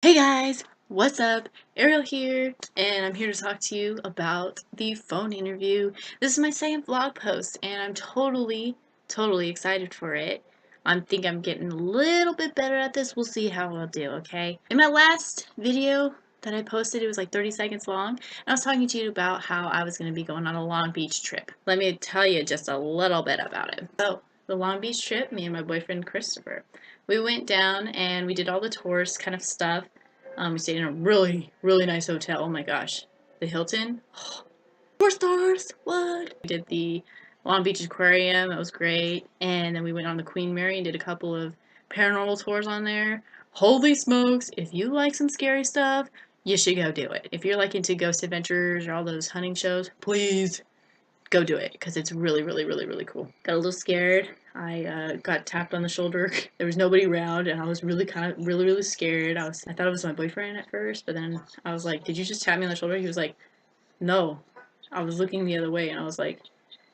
Hey guys, what's up? Ariel here, and I'm here to talk to you about the phone interview. This is my second vlog post, and I'm totally excited for it. I think I'm getting a little bit better at this. We'll see how I'll do, okay? In my last video that I posted, it was like 30 seconds long, and I was talking to you about how I was going to be going on a Long Beach trip. Let me tell you just a little bit about it. So, the Long Beach trip, me and my boyfriend Christopher. We went down and we did all the tourist kind of stuff. We stayed in a really nice hotel. Oh my gosh. The Hilton. 4 stars. What? We did the Long Beach Aquarium. That was great. And then we went on the Queen Mary and did a couple of paranormal tours on there. Holy smokes. If you like some scary stuff, you should go do it. If you're like into Ghost Adventures or all those hunting shows, please go do it because it's really cool. Got a little scared. I got tapped on the shoulder. There was nobody around, and I was really scared. I thought it was my boyfriend at first, but then I was like, "Did you just tap me on the shoulder?" He was like, "No." I was looking the other way, and I was like,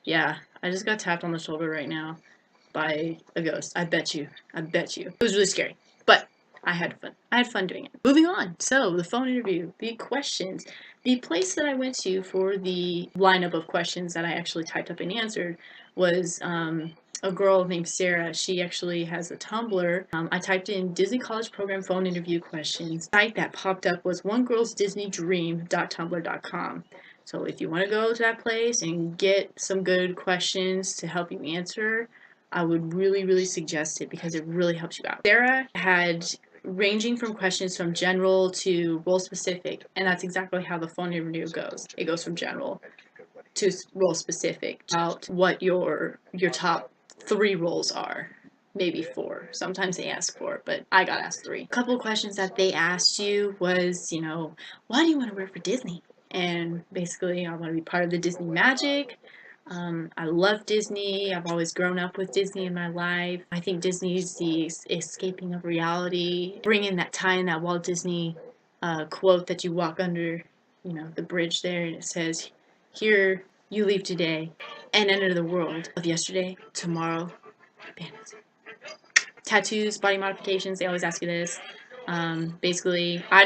"Yeah, I just got tapped on the shoulder right now by a ghost. I bet you. I bet you." It was really scary, but I had fun. I had fun doing it. Moving on. So, the phone interview, the questions. The place that I went to for the lineup of questions that I actually typed up and answered was a girl named Sarah. She actually has a Tumblr. I typed in Disney College Program phone interview questions. The site that popped up was onegirlsdisneydream.tumblr.com. So if you want to go to that place and get some good questions to help you answer, I would really suggest it because it really helps you out. Sarah had ranging from questions from general to role specific, and that's exactly how the phone interview goes. It goes from general to role specific about what your top 3 roles are. Maybe 4. Sometimes they ask 4, but I got asked 3. A couple of questions that they asked you was, why do you want to work for Disney? And basically, I want to be part of the Disney magic. I love Disney. I've always grown up with Disney in my life. I think Disney is the escaping of reality. Bring in that tie in that Walt Disney quote that you walk under, the bridge there, and it says, "Here you leave today and enter the world of yesterday, tomorrow, bandits." Tattoos, body modifications. They always ask you this. Basically, my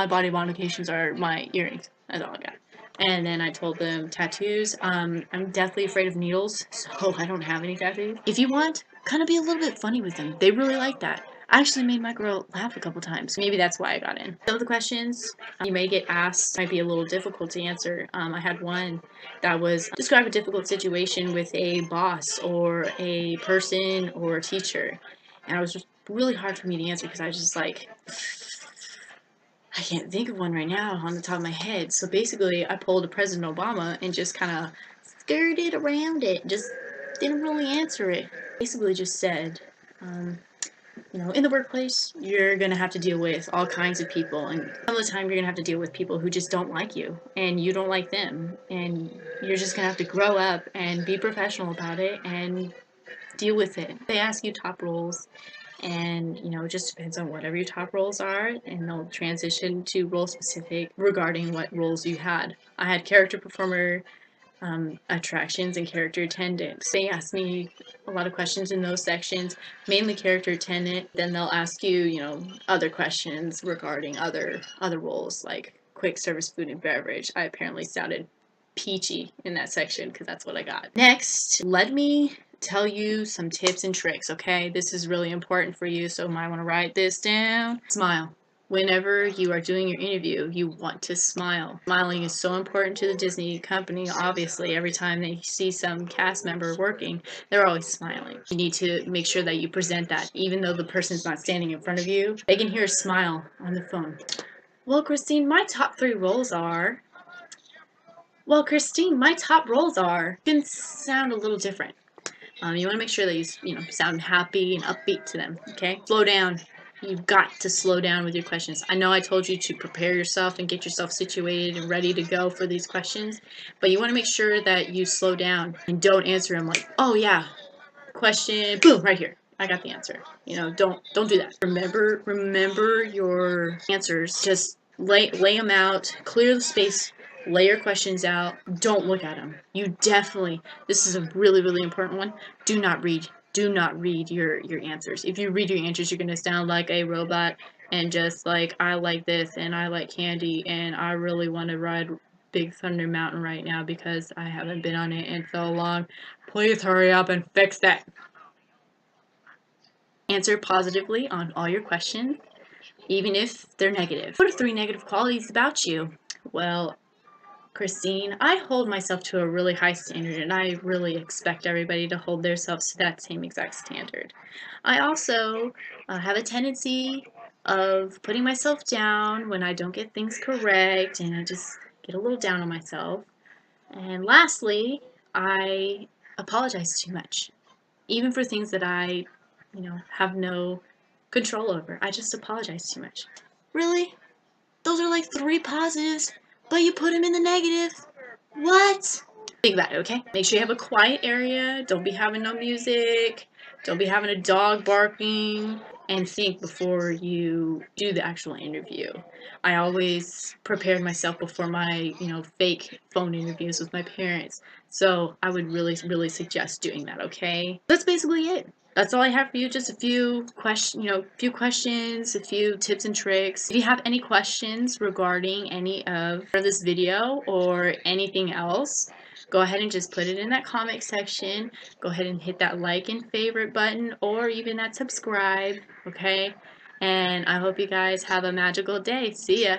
body modifications are my earrings. That's all I got. And then I told them tattoos. I'm deathly afraid of needles, so I don't have any tattoos. If you want, kind of be a little bit funny with them. They really like that. I actually made my girl laugh a couple times. Maybe that's why I got in. Some of the questions you may get asked might be a little difficult to answer. I had one that was describe a difficult situation with a boss or a person or a teacher. And it was just really hard for me to answer because I was just like, I can't think of one right now on the top of my head. So basically, I pulled a President Obama and just kind of skirted around it. Just didn't really answer it. Basically just said, in the workplace, you're going to have to deal with all kinds of people. And some of the time, you're going to have to deal with people who just don't like you. And you don't like them. And you're just going to have to grow up and be professional about it and deal with it. They ask you top roles. And, it just depends on whatever your top roles are, and they'll transition to role specific regarding what roles you had. I had character performer, attractions, and character attendant. They asked me a lot of questions in those sections, mainly character attendant. Then they'll ask you, other questions regarding other roles like quick service food and beverage. I apparently sounded peachy in that section because that's what I got. Next, let me tell you some tips and tricks, okay? This is really important for you, so you might want to write this down. Smile. Whenever you are doing your interview, you want to smile. Smiling is so important to the Disney company. Obviously, every time they see some cast member working, they're always smiling. You need to make sure that you present that, even though the person's not standing in front of you. They can hear a smile on the phone. Well, Christine, my top 3 roles are... Well, Christine, my top roles are... Can sound a little different. You want to make sure that you sound happy and upbeat to them, okay? Slow down. You've got to slow down with your questions. I know I told you to prepare yourself and get yourself situated and ready to go for these questions, but you want to make sure that you slow down and don't answer them like, "Oh yeah, question, boom, right here. I got the answer." Don't do that. Remember your answers. Just lay them out, clear the space. Lay your questions out. Don't look at them. This is a really important one. Do not read your answers. If you read your answers, you're going to sound like a robot. and just like, I like this and I like candy and I really want to ride Big Thunder Mountain right now because I haven't been on it in so long. Please hurry up and fix that. Answer positively on all your questions, even if they're negative. What are 3 negative qualities about you? Well, Christine, I hold myself to a really high standard, and I really expect everybody to hold themselves to that same exact standard. I also have a tendency of putting myself down when I don't get things correct, and I just get a little down on myself. And lastly, I apologize too much, even for things that I, have no control over. I just apologize too much. Really? Those are like 3 positives, but you put them in the negative. What? Think about it, okay? Make sure you have a quiet area. Don't be having no music. Don't be having a dog barking. And think before you do the actual interview. I always prepared myself before my, fake phone interviews with my parents. So I would really, really suggest doing that, okay? That's basically it. That's all I have for you. Just a few questions, a few tips and tricks. If you have any questions regarding any of this video or anything else, go ahead and just put it in that comment section. Go ahead and hit that like and favorite button or even that subscribe, okay? And I hope you guys have a magical day. See ya.